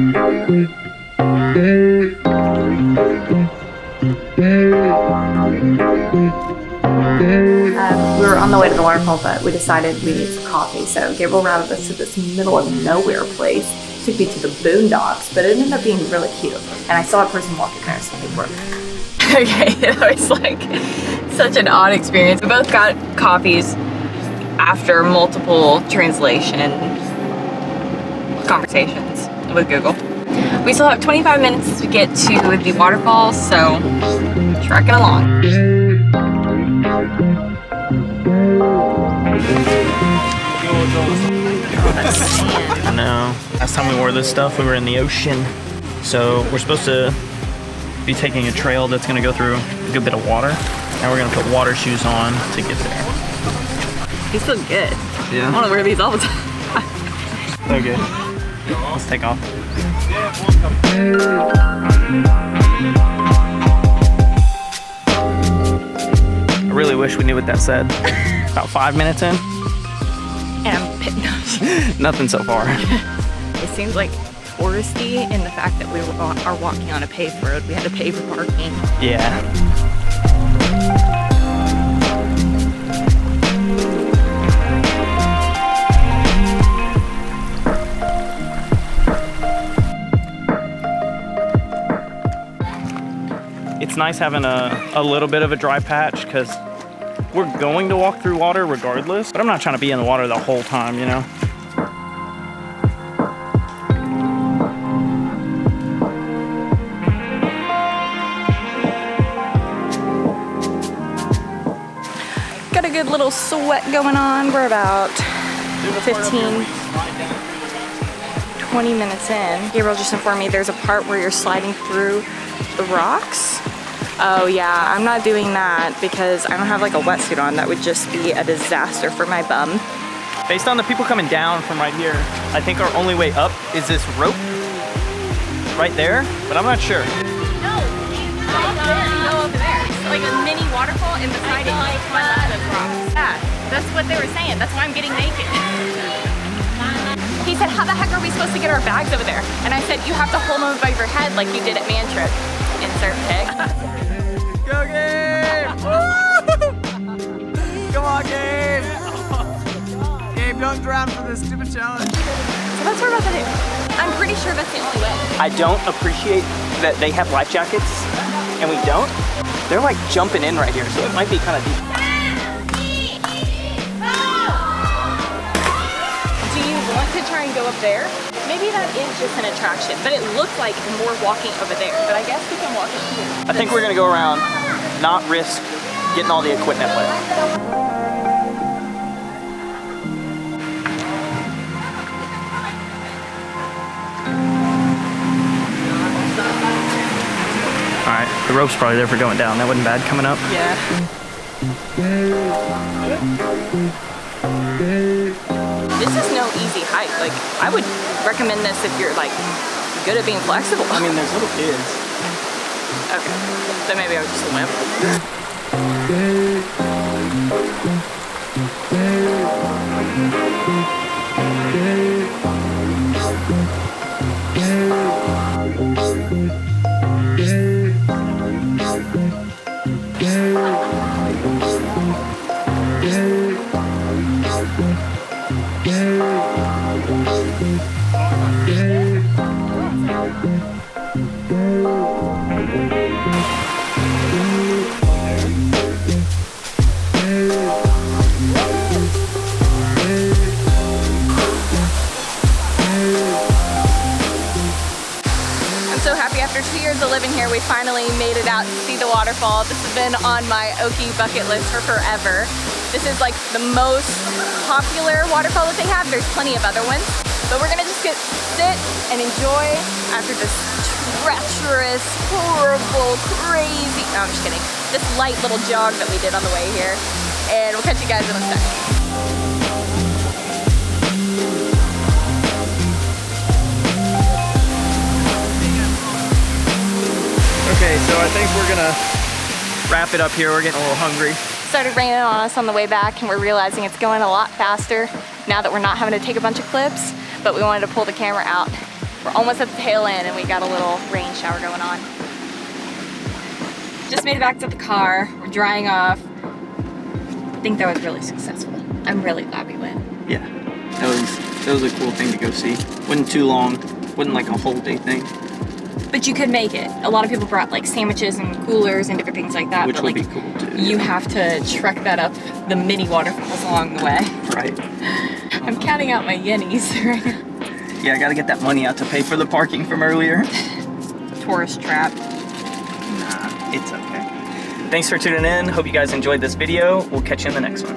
We were on the way to the waterfall, but we decided we needed some coffee. So Gabriel routed us to this middle of nowhere place. Took me to the boondocks, but it ended up being really cute. And I saw a person walking there, so it worked. Okay, it was like such an odd experience. We both got coffees after multiple translation conversations with Google. We still have 25 minutes to get to the waterfall, so trekking along. I know. Last time we wore this stuff, we were in the ocean. So we're supposed to be taking a trail that's gonna go through a good bit of water. Now we're gonna put water shoes on to get there. These look good. Yeah. I wanna wear these all the time. Okay. Let's take off. I really wish we knew what that said. About 5 minutes in. And I'm Nothing so far. It seems like touristy in the fact that we are walking on a paved road. We had to pay for parking. Yeah. It's nice having a little bit of a dry patch because we're going to walk through water regardless, but I'm not trying to be in the water the whole time, you know? Got a good little sweat going on. We're about 15, 20 minutes in. Gabriel just informed me there's a part where you're sliding through the rocks. Oh yeah, I'm not doing that because I don't have like a wetsuit on. That would just be a disaster for my bum. Based on the people coming down from right here, I think our only way up is this rope right there, but I'm not sure. No, go up there. Go over there. It's like a mini waterfall and beside it, like my left of rocks. Yeah, that's what they were saying. That's why I'm getting naked. He said, how the heck are we supposed to get our bags over there? And I said, you have to hold them above your head like you did at Man Trip. Insert pic. Go Gabe! Come on Gabe! Gabe, don't drown for this stupid challenge. So that's what we're about to do. I'm pretty sure that's the only way. I don't appreciate that they have life jackets and we don't. They're like jumping in right here, so it might be kind of deep. Do you want to try and go up there? Maybe that is just an attraction, but it looked like more walking over there. But I guess we can walk up here. I think we're gonna go around, not risk getting all the equipment wet. All right, the rope's probably there for going down. That wasn't bad coming up. Yeah. This is no easy hike. Like, I would recommend this if you're like good at being flexible. I mean, there's little kids. Okay, so maybe I would just limp. After 2 years of living here, we finally made it out to see the waterfall. This has been on my Oki bucket list for forever. This is like the most popular waterfall that they have. There's plenty of other ones, but we're gonna just sit and enjoy after this treacherous, horrible, crazy, no, I'm just kidding, this light little jog that we did on the way here. And we'll catch you guys in a second. Okay, so I think we're gonna wrap it up here. We're getting a little hungry. Started raining on us on the way back, and we're realizing it's going a lot faster now that we're not having to take a bunch of clips, but we wanted to pull the camera out We're almost at the tail end and we got a little rain shower going on. Just made it back to the car. We're drying off. I think that was really successful. I'm really glad we went. Yeah, that was a cool thing to go see. Wasn't too long, wasn't like a whole day thing. But you could make it. A lot of people brought like sandwiches and coolers and different things like that. Which but, would like, be cool too. You have to trek that up the mini waterfalls along the way. Right. I'm counting out my yennies right now. Yeah, I gotta get that money out to pay for the parking from earlier. Tourist trap. Nah, it's okay. Thanks for tuning in. Hope you guys enjoyed this video. We'll catch you in the next one.